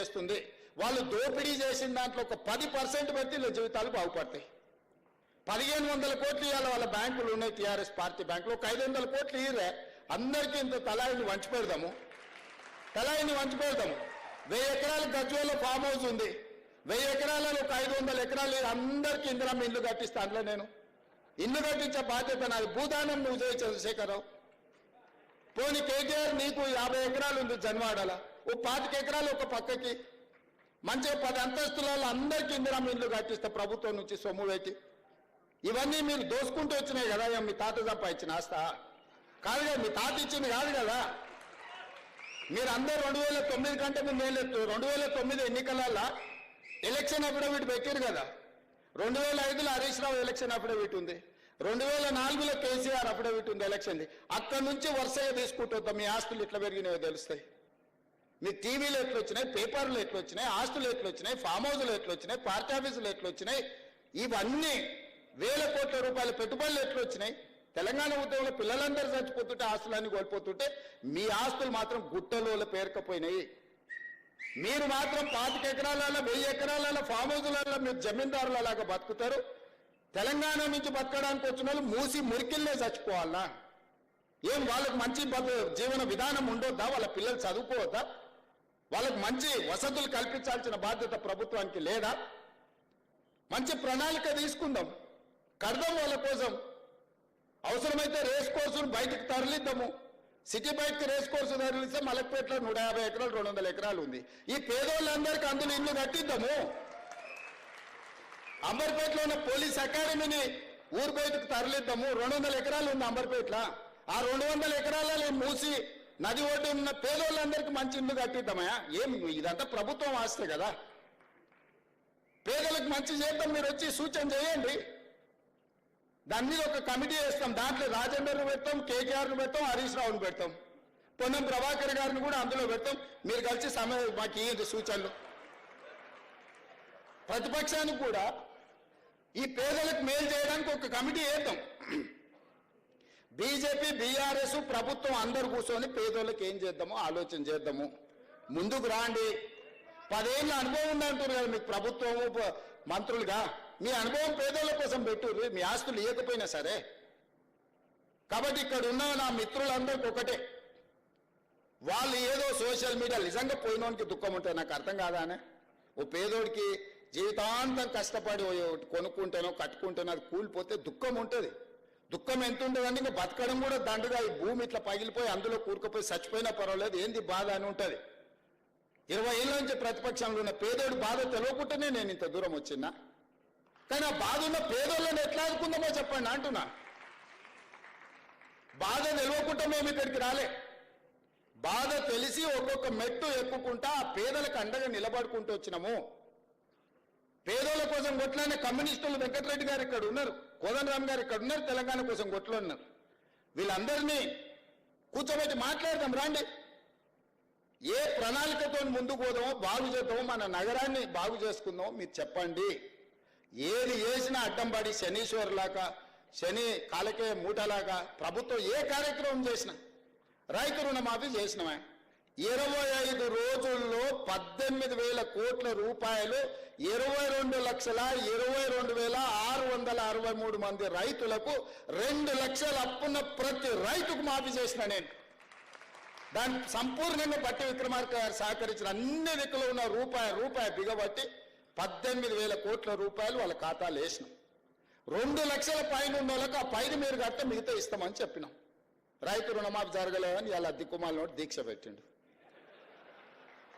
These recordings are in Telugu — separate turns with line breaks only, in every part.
చేస్తుంది. వాళ్ళు దోపిడీ చేసిన దాంట్లో ఒక 10% పెడితే వీళ్ళ జీవితాలు బాగుపడతాయి. 1500 కోట్లు ఇవ్వాలి వాళ్ళ బ్యాంకులు ఉన్నాయి, టీఆర్ఎస్ పార్టీ బ్యాంకులు. ఒక 500 కోట్లు ఇయ్యరే, అందరికీ ఇంత తలాయిని వంచి పెడదాము. 1000 ఎకరాల గజ్వేల్లో ఫామ్ హౌస్ ఉంది. 1000 ఎకరాలలో ఒక 500 ఎకరాలు అందరికీ ఇందిరమ్మ ఇల్లు కట్టిస్తా. అందులో నేను ఇల్లు కట్టించే బాధ్యత నాది. భూదానం నువ్వు చేయి చంద్రశేఖరరావు. పోనీ కేటీఆర్ నీకు 50 ఎకరాలు ఉంది జన్వాడల, ఓ 25 ఎకరాలు ఒక పక్కకి మంచిగా 10 అంతస్తులలో అందరికీ ఇందిరమ్మ ఇల్లు కట్టిస్తా ప్రభుత్వం నుంచి సొమ్ము పెట్టి. ఇవన్నీ మీరు దోసుకుంటూ వచ్చినాయి కదా, మీ తాత సంపాదించిన ఆస్తా కాదు కదా, మీ తాత ఇచ్చింది కాదు కదా. మీరు అందరూ 2009 కంటే ముందు ఏం లేదు. 2009 ఎన్నికలలో ఎలక్షన్ అఫిడవిట్ పెట్టారు కదా. 2005లో హరీష్ రావు ఎలక్షన్ అఫిడవిట్ ఉంది. 2004లో కేసీఆర్ అఫిడవిట్ ఉంది ఎలక్షన్ది. అక్కడి నుంచి వరుసగా తీసుకుంటూ మీ ఆస్తులు ఎట్లా పెరిగినాయో తెలుస్తాయి. మీ టీవీలు ఎట్లా వచ్చినాయి, పేపర్లు ఎట్లా వచ్చినాయి, ఆస్తులు ఎట్లా వచ్చినాయి, ఫామ్ హౌస్లు ఎట్లా వచ్చినాయి, పార్టీ ఆఫీసులు ఎట్లా వచ్చినాయి, ఇవన్నీ వేల కోట్ల రూపాయల పెట్టుబడులు ఎట్లా వచ్చినాయి. తెలంగాణ ఉద్యమంలో పిల్లలందరూ చచ్చిపోతుంటే ఆస్తులన్నీ కోల్పోతుంటే మీ ఆస్తులు మాత్రం గుట్టలో పేరుకపోయినాయి. మీరు మాత్రం 25 ఎకరాలలో 1000 ఎకరాలలో ఫామ్ హౌస్లలో మీరు జమీందారులలాగా బతుకుతారు. తెలంగాణ నుంచి బతకడానికి వచ్చిన వాళ్ళు మూసి మురికిల్లే చచ్చిపోవాలా? ఏం వాళ్ళకు మంచి జీవన విధానం ఉండొద్దా? వాళ్ళ పిల్లలు చదువుకోవద్దా? వాళ్ళకు మంచి వసతులు కల్పించాల్సిన బాధ్యత ప్రభుత్వానికి లేదా? మంచి ప్రణాళిక తీసుకుందాం, కడదాం వాళ్ళ కోసం. అవసరమైతే రేస్ కోర్సును బయటకు తరలిద్దాము. సిటీ బయటకు రేస్ కోర్సు తరలిస్తే మలక్పేటలో 150 ఎకరాలు 200 ఎకరాలు ఉంది. ఈ పేదోళ్ళందరికీ అందులో ఇల్లు కట్టిద్దాము. అంబర్పేటలో ఉన్న పోలీస్ అకాడమీని ఊరు బయటకు తరలిద్దాము. 200 ఎకరాలు ఉంది అంబర్పేటలో. ఆ 200 ఎకరాలలో మూసి నది ఒడ్డు ఉన్న పేదోళ్ళందరికీ మంచి ఇల్లు కట్టిద్దామయా? ఏం ఇదంతా ప్రభుత్వం ఆస్తే కదా. పేదలకు మంచి చేద్దాం, మీరు వచ్చి సూచన చేయండి. దాని మీద ఒక కమిటీ వేస్తాం. దాంట్లో రాజేందర్ను పెడతాం, కేటీఆర్ను పెడతాం, హరీష్ రావును పెడతాం, పొన్నం ప్రభాకర్ గారిని కూడా అందులో పెడతాం. మీరు కలిసి మాకు ఇయ్యండి సూచనలు. ప్రతిపక్షానికి కూడా ఈ పేదలకు మేలు చేయడానికి ఒక కమిటీ వేద్దాం. బీజేపీ, బీఆర్ఎస్, ప్రభుత్వం అందరు కూర్చొని పేదోళ్ళకి ఏం చేద్దామో ఆలోచన చేద్దాము. ముందుకు రాండి. 10 ఏళ్ళ అనుభవం ఉందంటారు కదా మీకు ప్రభుత్వము, మంత్రులుగా. మీ అనుభవం పేదోళ్ళ కోసం పెట్టుర్రు, మీ ఆస్తులు ఇవ్వకపోయినా సరే. కాబట్టి ఇక్కడ ఉన్న నా మిత్రులందరికీ ఒకటే, వాళ్ళు ఏదో సోషల్ మీడియా నిజంగా పోయినోనికి దుఃఖం ఉంటుంది. నాకు అర్థం కాదానే. ఓ పేదోడికి జీవితాంతం కష్టపడి కొనుక్కుంటేనో కట్టుకుంటేనో అది కూలిపోతే దుఃఖం ఉంటుంది. దుఃఖం ఎంత ఉంటుందంటే ఇంకా బతకడం కూడా దండుగా. ఈ భూమి ఇట్లా పగిలిపోయి అందులో కూరుకుపోయి చచ్చిపోయినా పర్వాలేదు, ఏంది బాధ అని ఉంటుంది. 20 ఏళ్ళ నుంచి ప్రతిపక్షంలో ఉన్న పేదోడు బాధ తెలియకుండానే నేను ఇంత దూరం వచ్చినా. కానీ ఆ బాధ ఉన్న పేదోళ్ళని ఎట్లా ఆదుకుందామో చెప్పండి అంటున్నా. బాధ తెలియకుండా మేము ఇక్కడికి రాలే. బాధ తెలిసి ఒక్కొక్క మెట్టు ఎక్కుకుంటా ఆ పేదలకు అండగా నిలబడుకుంటూ వచ్చినాము. పేదోళ్ళ కోసం కొట్లానే కమ్యూనిస్టులు వెంకటరెడ్డి గారు ఇక్కడ ఉన్నారు, కోదండరామ్ గారు ఇక్కడ ఉన్నారు, తెలంగాణ కోసం కొట్లు ఉన్నారు. వీళ్ళందరినీ కూర్చోబెట్టి మాట్లాడదాం రండి. ఏ ప్రణాళికతో ముందుకు పోదామో, బాగు చేద్దామో, మన నగరాన్ని బాగు చేసుకుందామో మీరు చెప్పండి. ఏది చేసినా అడ్డం పడి శనీశ్వర్లాగా, శని కాలకే మూటలాగా ప్రభుత్వం ఏ కార్యక్రమం చేసినా, రైతు రుణమాఫీ చేసినవా 25 రోజుల్లో 18,000 కోట్ల రూపాయలు 22,22,663 మంది రైతులకు 2 లక్షల అప్పున్న ప్రతి రైతుకు మాఫీ చేసిన నేను. దాన్ని సంపూర్ణంగా బట్టి విక్రమార్క గారు సహకరించిన అన్ని దిక్కులో ఉన్న రూపాయి బిగబట్టి 18,000 కోట్ల రూపాయలు వాళ్ళ ఖాతాలు వేసినాం. 2 లక్షల పైన ఉన్న వాళ్ళకి ఆ పైన మీరు కడితే మిగతా ఇస్తామని చెప్పినాం. రైతు రుణమాఫీ జరగలేదని ఇలా దిక్కుమాల దీక్ష పెట్టిండు.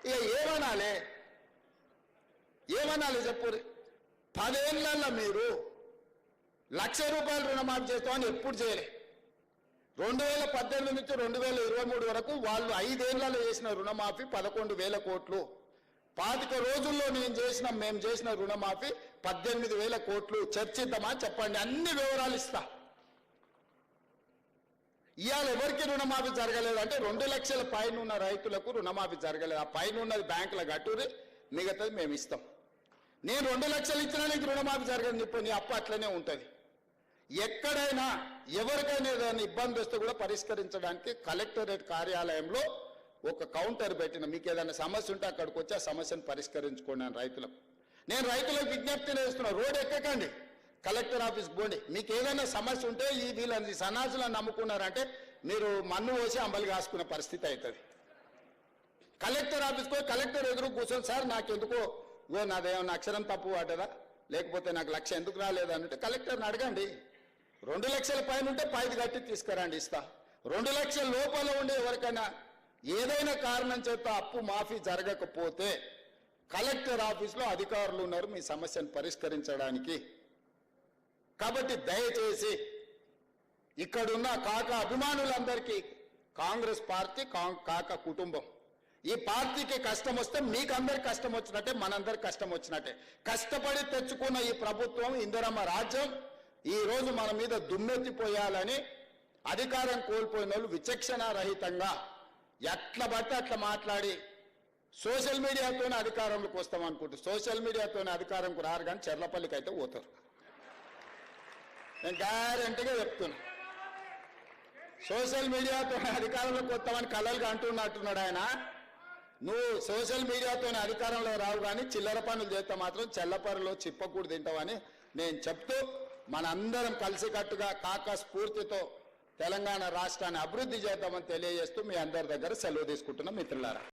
ఇక ఏమనాలి చెప్పు. 10 ఏళ్ళల్లో మీరు 1,00,000 రూపాయలు రుణమాఫీ చేస్తామని ఎప్పుడు చేయలే. 2018 నుంచి 2023 వరకు వాళ్ళు 5 ఏళ్లలో చేసిన రుణమాఫీ 11,000 కోట్లు. 25 రోజుల్లో మేము చేసిన రుణమాఫీ 18,000 కోట్లు. చర్చిద్దామా చెప్పండి, అన్ని వివరాలు ఇస్తా. ఇవాళ ఎవరికి రుణమాఫీ జరగలేదంటే 2 లక్షల పైన ఉన్న రైతులకు రుణమాఫీ జరగలేదు. ఆ పైన ఉన్నది బ్యాంకుల గట్టుది, మిగతాది మేము ఇస్తాం. నేను 2 లక్షలు ఇచ్చినా నీకు రుణమాఫీ జరగని చెప్పి నీ అప్పు అట్లనే ఉంటుంది. ఎక్కడైనా ఎవరికైనా ఏదైనా ఇబ్బంది వస్తే కూడా పరిష్కరించడానికి కలెక్టరేట్ కార్యాలయంలో ఒక కౌంటర్ పెట్టిన, మీకు ఏదైనా సమస్య ఉంటే అక్కడికి వచ్చి ఆ సమస్యను పరిష్కరించుకోండి అని రైతులకు. నేను రైతులకు విజ్ఞప్తి చేస్తున్నా, రోడ్ ఎక్కకండి, కలెక్టర్ ఆఫీస్కి పోండి. మీకు ఏదైనా సమస్య ఉంటే వీళ్ళని సన్నాసులను నమ్ముకున్నారంటే మీరు మన్ను పోసి అంబలి కాసుకునే పరిస్థితి అవుతుంది. కలెక్టర్ ఆఫీస్కి పోయి కలెక్టర్ ఎదురు కూర్చొని, సార్ నాకెందుకో నాదేమన్నా అక్షరం తప్పు పడ్డదా, లేకపోతే నాకు లక్ష ఎందుకు రాలేదు అంటే కలెక్టర్ని అడగండి. 2 లక్షల పైన ఉంటే 5 కట్టి తీసుకురండి, ఇస్తా. 2 లక్షల లోపల ఉండే ఎవరికైనా ఏదైనా కారణం చేత అప్పు మాఫీ జరగకపోతే కలెక్టర్ ఆఫీస్లో అధికారులు ఉన్నారు మీ సమస్యను పరిష్కరించడానికి. కాబట్టి దయచేసి ఇక్కడున్న కాక అభిమానులందరికీ, కాంగ్రెస్ పార్టీ కాక కుటుంబం, ఈ పార్టీకి కష్టం వస్తే మీకు అందరికి కష్టం వచ్చినట్టే, మనందరికి కష్టం వచ్చినట్టే. కష్టపడి తెచ్చుకున్న ఈ ప్రభుత్వం, ఇందిరమ్మ రాజ్యం ఈ రోజు మన మీద దుమ్మెత్తిపోయాలని అధికారం కోల్పోయిన వాళ్ళు విచక్షణ రహితంగా ఎట్లా పడితే అట్లా మాట్లాడి సోషల్ మీడియాతోనే అధికారంలోకి వస్తాం అనుకుంటారు. సోషల్ మీడియాతోనే అధికారంకు రారు, కానీ చెర్లపల్లికి అయితే పోతారు. నేను గ్యారెంటీగా చెప్తున్నా, సోషల్ మీడియాతోనే అధికారంలోకి వస్తామని కలలుగా అంటున్నట్టున్నాడు ఆయన. నువ్వు సోషల్ మీడియాతోనే అధికారంలో రావు, కానీ చిల్లర పనులు చేస్తే మాత్రం చెల్లపరలో చిప్పకూడు తింటావని నేను చెప్తూ, మనందరం కలిసికట్టుగా కాక స్ఫూర్తితో తెలంగాణ రాష్ట్రాన్ని అభివృద్ధి చేద్దామని తెలియజేస్తూ మీ అందరి దగ్గర సెలవు తీసుకుంటున్న మిత్రులారా.